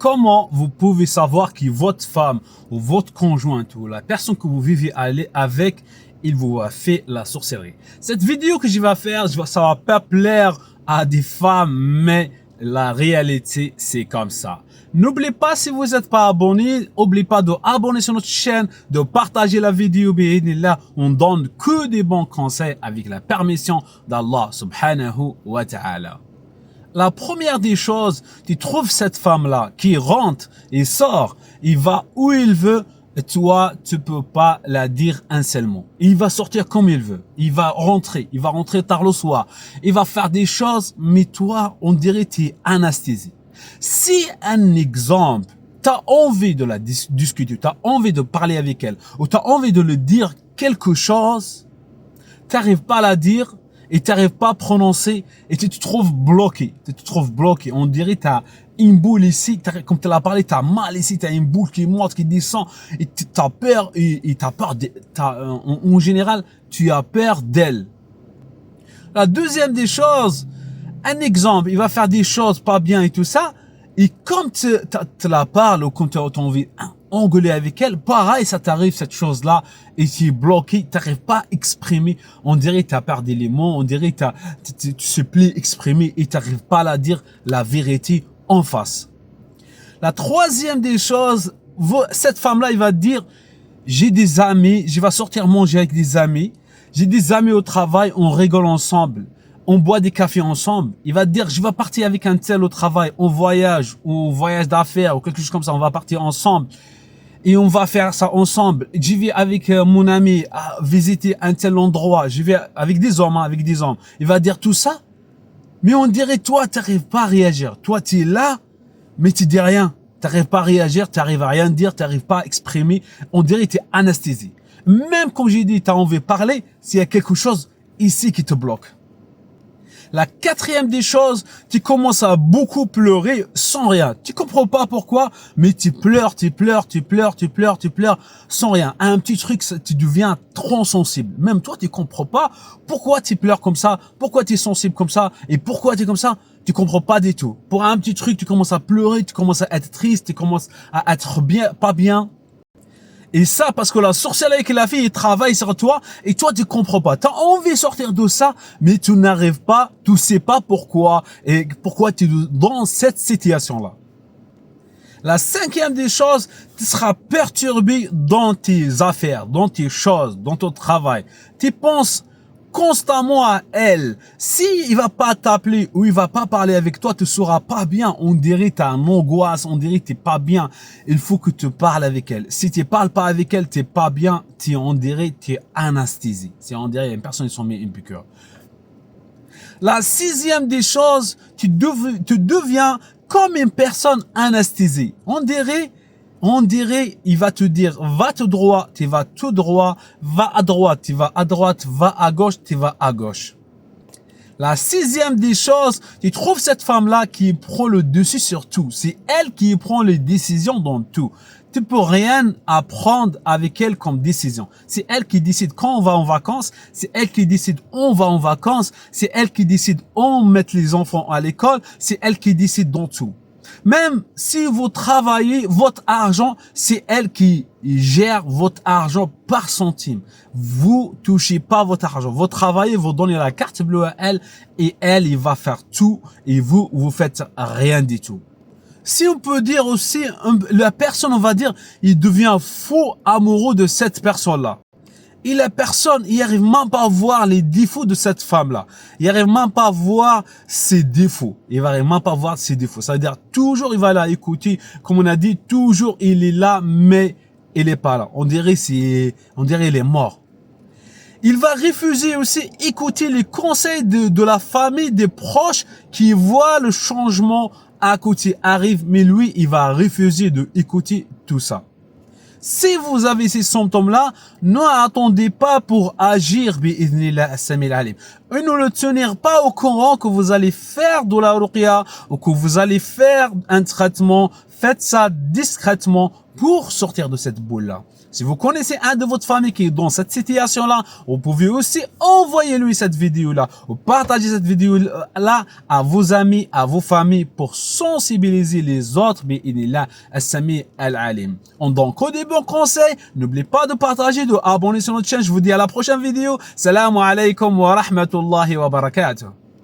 comment vous pouvez savoir que votre femme ou votre conjointe ou la personne que vous vivez avec, il vous a fait la sorcellerie. Cette vidéo que je vais faire, ça va pas plaire à des femmes, mais la réalité, c'est comme ça. N'oubliez pas, si vous n'êtes pas abonné, n'oubliez pas de abonner sur notre chaîne, de partager la vidéo. Là, on donne que des bons conseils avec la permission d'Allah subhanahu wa ta'ala. La première des choses, tu trouves cette femme-là qui rentre et sort, il va où il veut, et toi, tu peux pas la dire un seul mot. Il va sortir comme il veut, il va rentrer tard le soir, il va faire des choses, mais toi, on dirait que tu es anesthésié. Si un exemple, tu as envie de la discuter, tu as envie de parler avec elle, ou tu as envie de lui dire quelque chose, tu n'arrives pas à la dire, et tu n'arrives pas à prononcer, et tu te trouves bloqué. On dirait que tu as une boule ici, comme tu l'as parlé, tu as mal ici, tu as une boule qui monte, qui descend, et tu as peur, et tu as peur, en général, tu as peur d'elle. La deuxième des choses, un exemple, il va faire des choses pas bien et tout ça, et quand tu la parles ou quand tu as envie d'engueuler avec elle, pareil, ça t'arrive cette chose-là, et tu es bloqué, tu n'arrives pas à exprimer, on dirait que tu as perdu les mots, on dirait que tu sais plus exprimer et tu n'arrives pas à la dire la vérité en face. La troisième des choses, cette femme-là, il va te dire, j'ai des amis, je vais sortir manger avec des amis, j'ai des amis au travail, on rigole ensemble, on boit des cafés ensemble. Il va te dire, je vais partir avec un tel au travail, on voyage, ou voyage d'affaires, ou quelque chose comme ça, on va partir ensemble. Et on va faire ça ensemble. Je vais avec mon ami à visiter un tel endroit. Je vais avec des hommes, Il va dire tout ça. Mais on dirait, toi, tu n'arrives pas à réagir. Toi, tu es là, mais tu dis rien. Tu n'arrives pas à réagir, tu n'arrives à rien dire, tu n'arrives pas à exprimer. On dirait que tu es anesthésié. Même comme j'ai dit, tu as envie de parler, s'il y a quelque chose ici qui te bloque. La quatrième des choses, tu commences à beaucoup pleurer sans rien. Tu comprends pas pourquoi, mais tu pleures sans rien. Un petit truc, tu deviens trop sensible. Même toi, tu comprends pas pourquoi tu pleures comme ça, pourquoi tu es sensible comme ça, et pourquoi tu es comme ça. Tu comprends pas du tout. Pour un petit truc, tu commences à pleurer, tu commences à être triste, tu commences à être pas bien. Et ça, parce que la sorcellerie que la fille travaille sur toi, et toi, tu comprends pas. Tu as envie de sortir de ça, mais tu n'arrives pas, tu sais pas pourquoi, et pourquoi tu es dans cette situation-là. La cinquième des choses, tu seras perturbé dans tes affaires, dans tes choses, dans ton travail. Tu penses constamment à elle. Si il va pas t'appeler ou il va pas parler avec toi, tu seras pas bien. On dirait que tu as une angoisse, on dirait que tu n'es pas bien. Il faut que tu parles avec elle. Si tu parles pas avec elle, tu n'es pas bien. On dirait que tu es anesthésié. On dirait qu'il y a une personne qui s'en met une piqûre. La sixième des choses, tu deviens comme une personne anesthésiée. On dirait, il va te dire, va tout droit, tu vas tout droit, va à droite, tu vas à droite, va à gauche, tu vas à gauche. La sixième des choses, tu trouves cette femme-là qui prend le dessus sur tout. C'est elle qui prend les décisions dans tout. Tu peux rien apprendre avec elle comme décision. C'est elle qui décide quand on va en vacances. C'est elle qui décide on va en vacances. C'est elle qui décide on met les enfants à l'école. C'est elle qui décide dans tout. Même si vous travaillez votre argent, c'est elle qui gère votre argent par centime. Vous touchez pas votre argent. Vous travaillez, vous donnez la carte bleue à elle et elle, il va faire tout et vous faites rien du tout. Si on peut dire aussi, la personne, on va dire, il devient fou amoureux de cette personne-là. Et la personne, il n'arrive même pas à voir les défauts de cette femme-là. Il n'arrive même pas à voir ses défauts. Il va même pas voir ses défauts. Ça veut dire, toujours, il va la écouter. Comme on a dit, toujours, il est là, mais il n'est pas là. On dirait il est mort. Il va refuser aussi écouter les conseils de la famille, des proches qui voient le changement à côté arrive, mais lui, il va refuser de écouter tout ça. Si vous avez ces symptômes-là, n'attendez pas pour agir, bi'idhnillah as-samil alim. Et ne le tenir pas au courant que vous allez faire de la ruqya ou que vous allez faire un traitement. Faites ça discrètement pour sortir de cette boule-là. Si vous connaissez un de votre famille qui est dans cette situation-là, vous pouvez aussi envoyer lui cette vidéo-là ou partager cette vidéo-là à vos amis, à vos familles pour sensibiliser les autres. Mais il est là, As-Sami Al-Alim. Donc, au début, conseil, n'oubliez pas de partager, de abonner sur notre chaîne. Je vous dis à la prochaine vidéo. Salam alaikum wa rahmatullahi wa barakatuh.